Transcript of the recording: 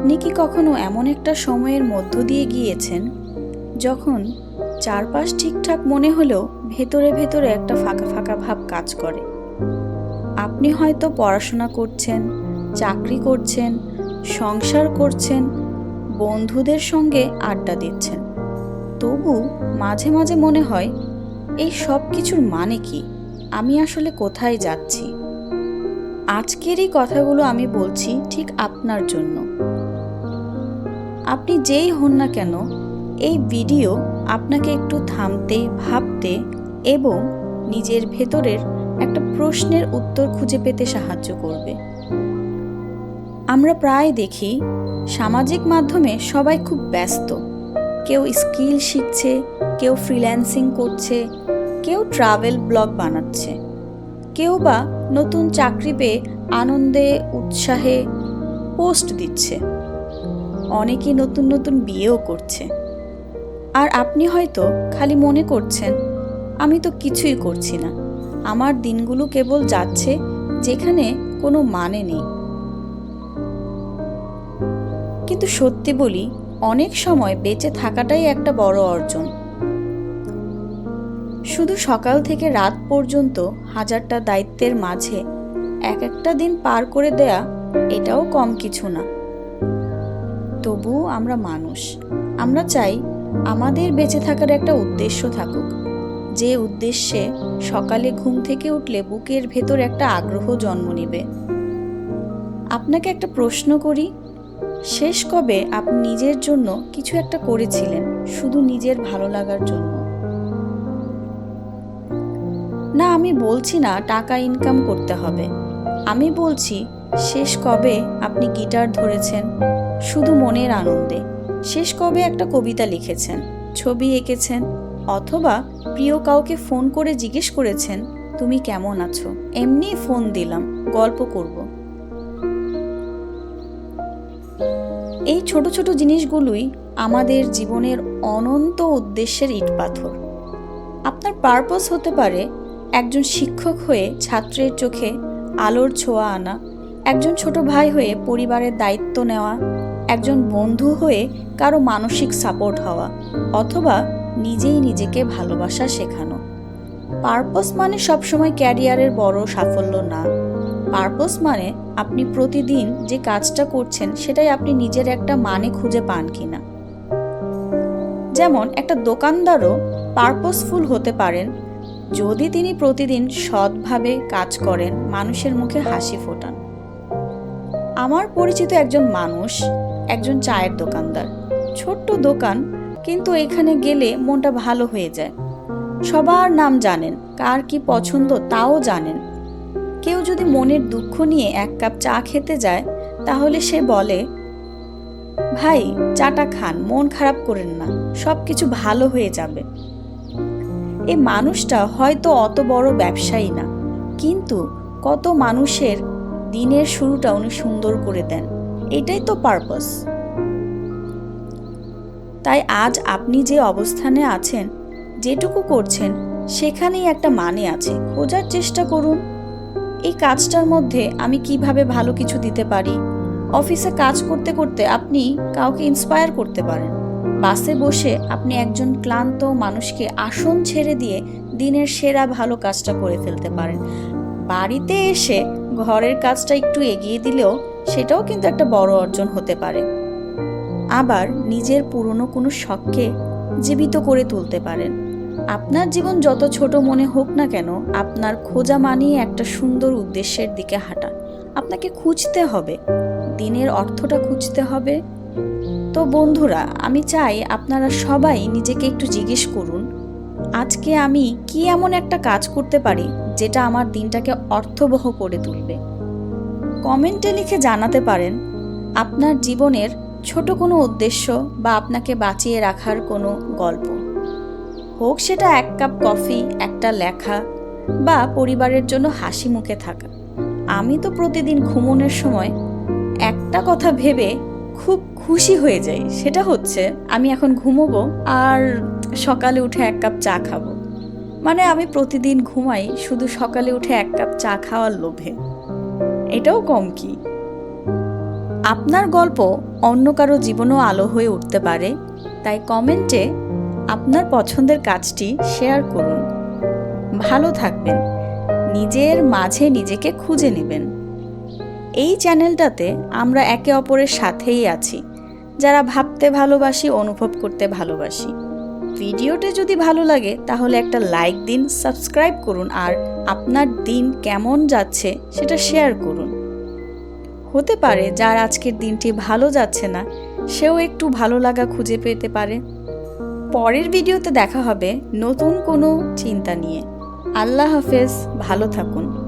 আপনি কি কখনো এমন একটা সময়ের মধ্য দিয়ে গিয়েছেন যখন চারপাশ ঠিকঠাক মনে হলেও ভেতরে ভেতরে একটা ফাঁকা ফাঁকা ভাব কাজ করে? আপনি হয়তো পড়াশোনা করছেন, চাকরি করছেন, সংসার করছেন, বন্ধুদের সঙ্গে আড্ডা দিচ্ছেন, তবু মাঝে মাঝে মনে হয় এই সব কিছুর মানে কি? আমি আসলে কোথায় যাচ্ছি? আজকের এই কথাগুলো আমি বলছি ঠিক আপনার জন্য। আপনি যেই হন না কেন, এই ভিডিও আপনাকে একটু থামতে, ভাবতে এবং নিজের ভেতরের একটা প্রশ্নের উত্তর খুঁজে পেতে সাহায্য করবে। আমরা প্রায় দেখি সামাজিক মাধ্যমে সবাই খুব ব্যস্ত। কেউ স্কিল শিখছে, কেউ ফ্রিল্যান্সিং করছে, কেউ ট্রাভেল ব্লগ বানাচ্ছে, কেউ বা নতুন চাকরি পেয়ে আনন্দে উৎসাহে পোস্ট দিচ্ছে। অনেকে নতুন নতুন বিয়েও করছে। আর আপনি হয়তো খালি মনে করছেন, আমি তো কিছুই করছি না, আমার দিনগুলো কেবল যাচ্ছে যেখানে কোনো মানে নেই। কিন্তু সত্যি বলি, অনেক সময় বেঁচে থাকাটাই একটা বড় অর্জন। শুধু সকাল থেকে রাত পর্যন্ত হাজারটা দায়িত্বের মাঝে এক একটা দিন পার করে দেয়া, এটাও কম কিছু না। তবুও আমরা মানুষ, আমরা চাই আমাদের বেঁচে থাকার একটা উদ্দেশ্য থাকুক, যে উদ্দেশ্যে সকালে ঘুম থেকে উঠলে বুকের ভেতর একটা আগ্রহ জন্ম নেবে। আপনাকে একটা প্রশ্ন করি, শেষ কবে আপনি নিজের জন্য কিছু একটা করেছিলেন, শুধু নিজের ভালো লাগার জন্য? না, আমি বলছি না টাকা ইনকাম করতে হবে, আমি বলছি শেষ কবে আপনি গিটার ধরেছেন শুধু মনের আনন্দে? শেষ কবে একটা কবিতা লিখেছেন, ছবি এঁকেছেন, অথবা প্রিয় কাউকে ফোন করে জিজ্ঞেস করেছেন তুমি কেমন আছো? এমনি ফোন দিলাম, গল্প করব। এই ছোট ছোট জিনিসগুলোই আমাদের জীবনের অনন্ত উদ্দেশ্যের ইটপাথর। আপনার পারপাস হতে পারে একজন শিক্ষক হয়ে ছাত্রের চোখে আলোর ছোঁয়া আনা, একজন ছোট ভাই হয়ে পরিবারের দায়িত্ব নেওয়া, একজন বন্ধু হয়ে কারো মানসিক সাপোর্ট হওয়া, অথবা নিজেই নিজেকে ভালোবাসা শেখানো। পারপাস মানে সবসময় ক্যারিয়ারের বড় সাফল্য না। পারপাস মানে আপনি প্রতিদিন যে কাজটা করছেন সেটাই আপনি নিজের একটা মানে খুঁজে পান কিনা। যেমন একটা দোকানদারও পারপাসফুল হতে পারেন যদি তিনি প্রতিদিন সৎভাবে কাজ করেন, মানুষের মুখে হাসি ফোটান। আমার পরিচিত একজন মানুষ, একজন চায়ের দোকানদার, ছোট্ট দোকান, কিন্তু এখানে গেলে মনটা ভালো হয়ে যায়। সবার নাম জানেন, কার কি পছন্দ তাও জানেন। কেউ যদি মনের দুঃখ নিয়ে এক কাপ চা খেতে যায়, তাহলে সে বলে, ভাই চাটা খান, মন খারাপ করেন না, সব কিছু ভালো হয়ে যাবে। এই মানুষটা হয়তো অত বড় ব্যবসায়ী না, কিন্তু কত মানুষের দিনের শুরুটা উনি সুন্দর করে দেন। এটাই তো পারপাস। তাই আজ আপনি যে অবস্থানে আছেন, যেটুকু করছেন, সেখানেই একটা মানে আছে। খোঁজার চেষ্টা করুন, এই কাজটার মধ্যে আমি কিভাবে ভালো কিছু দিতে পারি। অফিসে কাজ করতে করতে আপনি কাউকে ইন্সপায়ার করতে পারেন। বাসে বসে আপনি একজন ক্লান্ত মানুষকে আসন ছেড়ে দিয়ে দিনের সেরা ভালো কাজটা করে ফেলতে পারেন। বাড়িতে এসে ঘরের কাজটা একটু এগিয়ে দিলেও সেটাও কিন্তু একটা বড় অর্জন হতে পারে। আবার নিজের পুরনো কোনো শখকে জীবিত করে তুলতে পারেন। আপনার জীবন যত ছোট মনে হোক না কেন, আপনার খোঁজা মানিয়ে একটা সুন্দর উদ্দেশ্যের দিকে হাঁটা। আপনাকে খুঁজতে হবে, দিনের অর্থটা খুঁজতে হবে। তো বন্ধুরা, আমি চাই আপনারা সবাই নিজেকে একটু জিজ্ঞেস করুন, আজকে আমি কি এমন একটা কাজ করতে পারি যেটা আমার দিনটাকে অর্থবহ করে তুলবে। কমেন্টে লিখে জানাতে পারেন আপনার জীবনের ছোট কোনো উদ্দেশ্য বা আপনাকে বাঁচিয়ে রাখার কোনো গল্প। হোক সেটা এক কাপ কফি, একটা লেখা, বা পরিবারের জন্য হাসি মুখে থাকা। আমি তো প্রতিদিন ঘুমানোর সময় একটা কথা ভেবে খুব খুশি হয়ে যাই, সেটা হচ্ছে আমি এখন ঘুমোবো আর সকালে উঠে এক কাপ চা খাবো। মানে আমি প্রতিদিন ঘুমাই শুধু সকালে উঠে এক কাপ চা খাওয়ার লোভে। এটাও কম কি? আপনার গল্প অন্য কারো জীবনও আলো হয়ে উঠতে পারে, তাই কমেন্টে আপনার পছন্দের কাজটি শেয়ার করুন। ভালো থাকবেন, নিজের মাঝে নিজেকে খুঁজে নেবেন। এই চ্যানেলটাতে আমরা একে অপরের সাথেই আছি, যারা ভাবতে ভালোবাসি, অনুভব করতে ভালোবাসি। ভিডিওটি যদি ভালো লাগে তাহলে একটা লাইক দিন, সাবস্ক্রাইব করুন, আর আপনার দিন কেমন যাচ্ছে সেটা শেয়ার করুন। হতে পারে যার আজকের দিনটি ভালো যাচ্ছে না, সেও একটু ভালো লাগা খুঁজে পেতে পারে। পরের ভিডিওতে দেখা হবে নতুন কোনো চিন্তা নিয়ে। আল্লাহ হাফেজ, ভালো থাকুন।